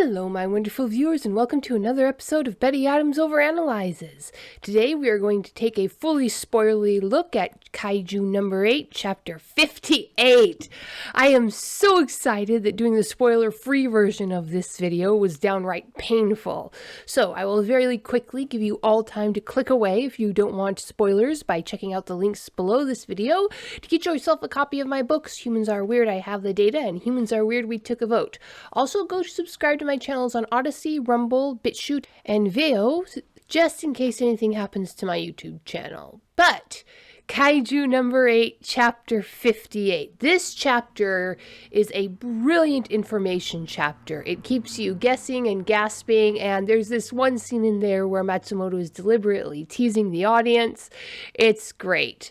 Hello, my wonderful viewers, and welcome to another episode of Betty Adams Overanalyzes. Today we are going to take a fully spoilery look at Kaiju number 8, chapter 58. I am so excited that doing the spoiler-free version of this video was downright painful. So I will very quickly give you all time to click away if you don't want spoilers by checking out the links below this video to get yourself a copy of my books, Humans Are Weird, I Have the Data, and Humans Are Weird, We Took a Vote. Also, go subscribe to my channels on Odysee, Rumble, BitChute, and Veoh, just in case anything happens to my YouTube channel. But Kaiju number 8, chapter 58. This chapter is a brilliant information chapter. It keeps you guessing and gasping, and there's this one scene in there where Matsumoto is deliberately teasing the audience. It's great.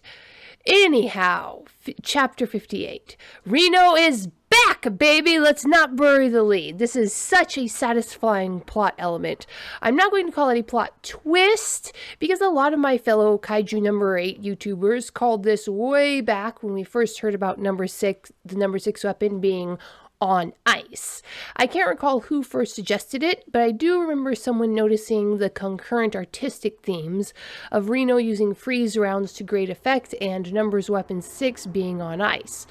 Anyhow, chapter 58. Reno is back, baby! Let's not bury the lead. This is such a satisfying plot element. I'm not going to call it a plot twist, because a lot of my fellow Kaiju number 8 YouTubers called this way back when we first heard about the number 6 weapon being on ice. I can't recall who first suggested it, but I do remember someone noticing the concurrent artistic themes of Reno using freeze rounds to great effect and Numbers Weapon 6 being on ice.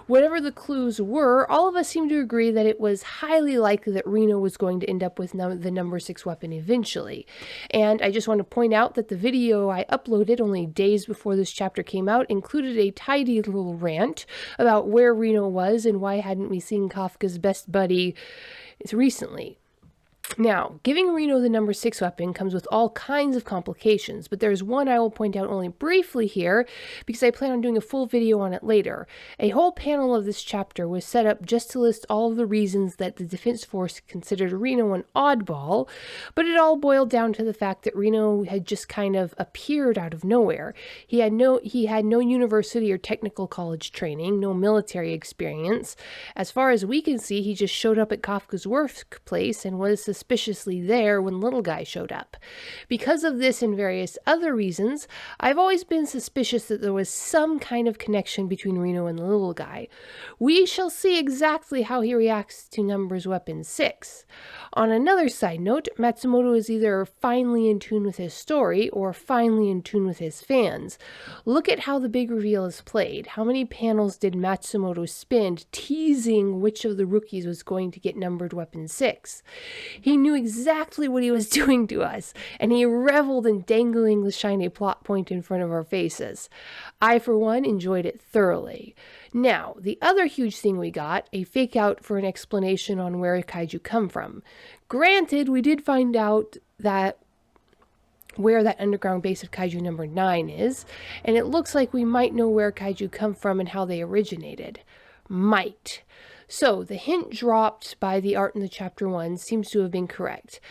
Whatever the clues were, all of us seemed to agree that it was highly likely that Reno was going to end up with the number 6 weapon eventually. And I just want to point out that the video I uploaded only days before this chapter came out included a tidy little rant about where Reno was and why hadn't we seen Kafka's best buddy recently. Now, giving Reno the number 6 weapon comes with all kinds of complications, but there's one I will point out only briefly here because I plan on doing a full video on it later. A whole panel of this chapter was set up just to list all of the reasons that the Defense Force considered Reno an oddball, but it all boiled down to the fact that Reno had just kind of appeared out of nowhere. He had no university or technical college training, no military experience. As far as we can see, he just showed up at Kafka's workplace and was suspiciously there when Little Guy showed up. Because of this and various other reasons, I've always been suspicious that there was some kind of connection between Reno and the Little Guy. We shall see exactly how he reacts to Numbers Weapon 6. On another side note, Matsumoto is either finally in tune with his story or finally in tune with his fans. Look at how the big reveal is played. How many panels did Matsumoto spend teasing which of the rookies was going to get Numbered Weapon 6? He knew exactly what he was doing to us, and he reveled in dangling the shiny plot point in front of our faces. I, for one, enjoyed it thoroughly. Now, the other huge thing we got, a fake out for an explanation on where Kaiju come from. Granted, we did find out that where that underground base of Kaiju number 9 is, and it looks like we might know where Kaiju come from and how they originated. Might. So, the hint dropped by the art in the chapter 1 seems to have been correct.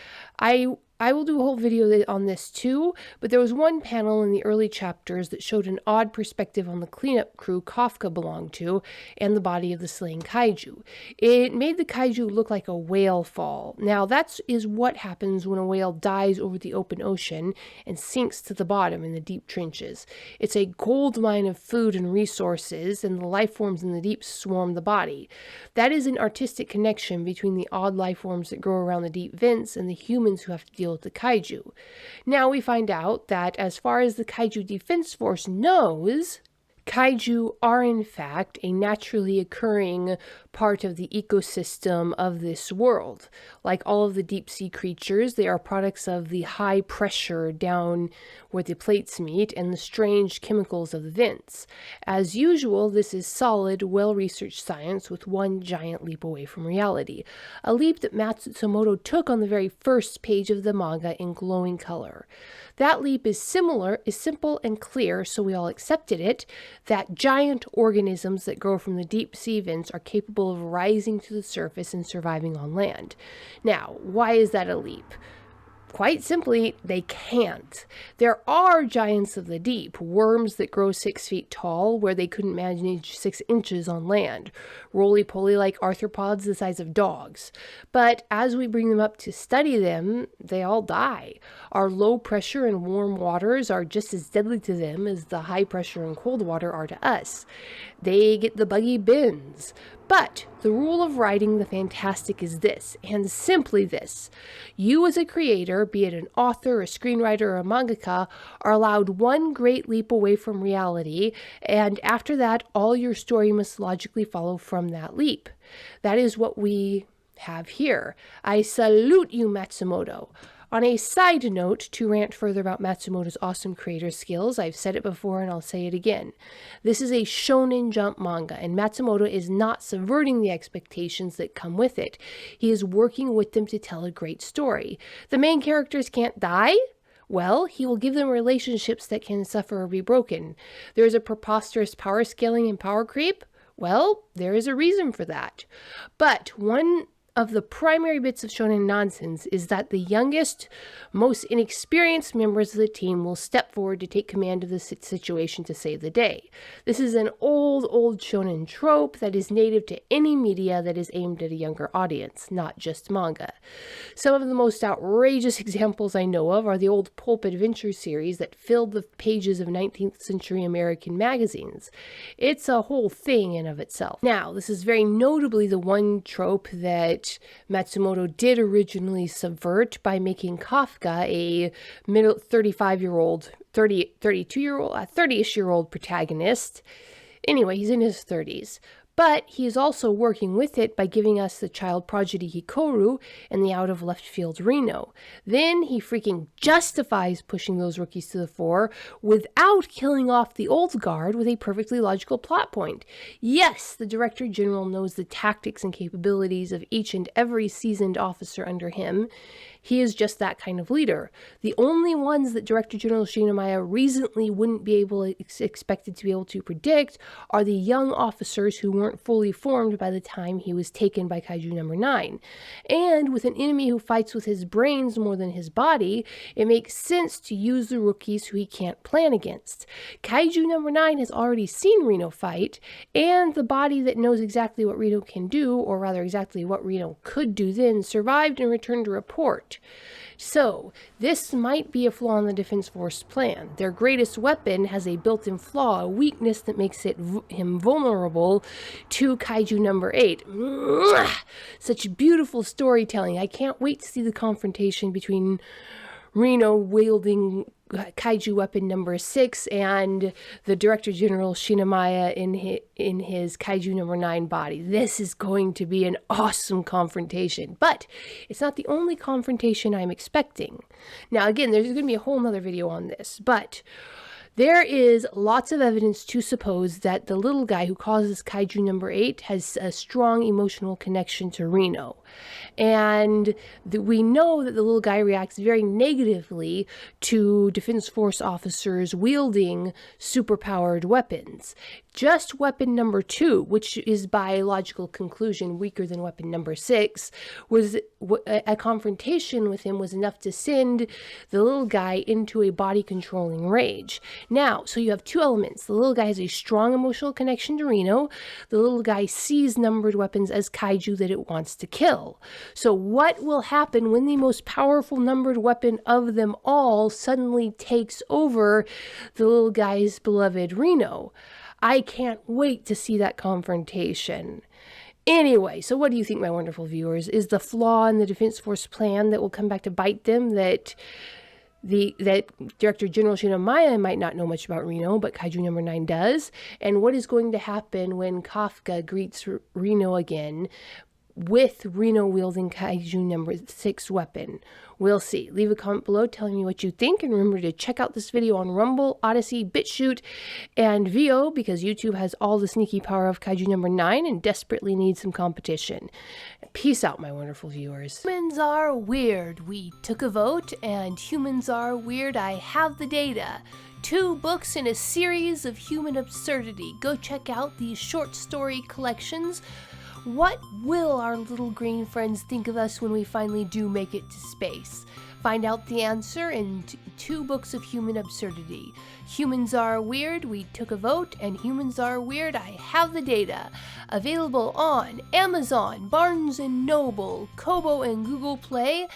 I will do a whole video on this too, but there was one panel in the early chapters that showed an odd perspective on the cleanup crew Kafka belonged to and the body of the slain Kaiju. It made the Kaiju look like a whale fall. Now, that is what happens when a whale dies over the open ocean and sinks to the bottom in the deep trenches. It's a gold mine of food and resources, and the life forms in the deep swarm the body. That is an artistic connection between the odd life forms that grow around the deep vents and the humans who have to deal with the Kaiju. Now we find out that as far as the Kaiju Defense Force knows, Kaiju are in fact a naturally occurring part of the ecosystem of this world. Like all of the deep sea creatures, they are products of the high pressure down where the plates meet and the strange chemicals of the vents. As usual, this is solid, well-researched science with one giant leap away from reality. A leap that Matsumoto took on the very first page of the manga in glowing color. That leap is simple and clear, so we all accepted it, that giant organisms that grow from the deep sea vents are capable of rising to the surface and surviving on land. Now, why is that a leap? Quite simply, they can't. There are giants of the deep, worms that grow 6 feet tall where they couldn't manage 6 inches on land, roly-poly like arthropods the size of dogs. But as we bring them up to study them, they all die. Our low pressure and warm waters are just as deadly to them as the high pressure and cold water are to us. They get the buggy bins. But the rule of writing the fantastic is this, and simply this. You as a creator, be it an author, a screenwriter, or a mangaka, are allowed one great leap away from reality, and after that, all your story must logically follow from that leap. That is what we have here. I salute you, Matsumoto. On a side note, to rant further about Matsumoto's awesome creator skills, I've said it before and I'll say it again. This is a Shonen Jump manga, and Matsumoto is not subverting the expectations that come with it. He is working with them to tell a great story. The main characters can't die? Well, he will give them relationships that can suffer or be broken. There is a preposterous power scaling and power creep? Well, there is a reason for that. But one of the primary bits of shonen nonsense is that the youngest, most inexperienced members of the team will step forward to take command of the situation to save the day. This is an old shonen trope that is native to any media that is aimed at a younger audience, not just manga. Some of the most outrageous examples I know of are the old pulp adventure series that filled the pages of 19th century American magazines. It's a whole thing in of itself. Now, this is very notably the one trope that Matsumoto did originally subvert by making Kafka a 30-ish-year-old protagonist. Anyway, he's in his 30s. But he is also working with it by giving us the child prodigy Hikaru and the out-of-left-field Reno. Then he freaking justifies pushing those rookies to the fore without killing off the old guard with a perfectly logical plot point. Yes, the Director General knows the tactics and capabilities of each and every seasoned officer under him. He is just that kind of leader. The only ones that Director General Shinomiya reasonably wouldn't be expected to be able to predict are the young officers who weren't fully formed by the time he was taken by Kaiju number 9. And with an enemy who fights with his brains more than his body, it makes sense to use the rookies who he can't plan against. Kaiju number 9 has already seen Reno fight, and the body that knows exactly what Reno can do, or rather exactly what Reno could do then, survived and returned to report. So, this might be a flaw in the Defense Force plan. Their greatest weapon has a built-in flaw, a weakness that makes him vulnerable to Kaiju number 8. Such beautiful storytelling. I can't wait to see the confrontation between Reno wielding Kaiju weapon number 6 and the Director General Shinomiya in his Kaiju number 9 body. This is going to be an awesome confrontation, but it's not the only confrontation I'm expecting. Now again, there's going to be a whole nother video on this, but there is lots of evidence to suppose that the little guy who causes Kaiju number 8 has a strong emotional connection to Reno. And we know that the little guy reacts very negatively to Defense Force officers wielding superpowered weapons. Just weapon number 2, which is by logical conclusion weaker than weapon number 6, was a confrontation with him was enough to send the little guy into a body-controlling rage. Now, so you have two elements. The little guy has a strong emotional connection to Reno. The little guy sees numbered weapons as kaiju that it wants to kill. So what will happen when the most powerful numbered weapon of them all suddenly takes over the little guy's beloved Reno? I can't wait to see that confrontation. Anyway, so what do you think, my wonderful viewers? Is the flaw in the Defense Force plan that will come back to bite them that Director General Shinomiya might not know much about Reno, but Kaiju number 9 does? And what is going to happen when Kafka greets Reno again with Reno wielding Kaiju number 6 weapon? We'll see. Leave a comment below telling me what you think, and remember to check out this video on Rumble, Odysee, BitChute, and Veoh, because YouTube has all the sneaky power of Kaiju number 9 and desperately needs some competition. Peace out, my wonderful viewers. Humans are weird. We took a vote, and humans are weird. I have the data. 2 books in a series of human absurdity. Go check out these short story collections. What will our little green friends think of us when we finally do make it to space? Find out the answer in 2 books of human absurdity. Humans Are Weird, We Took a Vote, and Humans Are Weird, I Have the Data. Available on Amazon, Barnes & Noble, Kobo, and Google Play.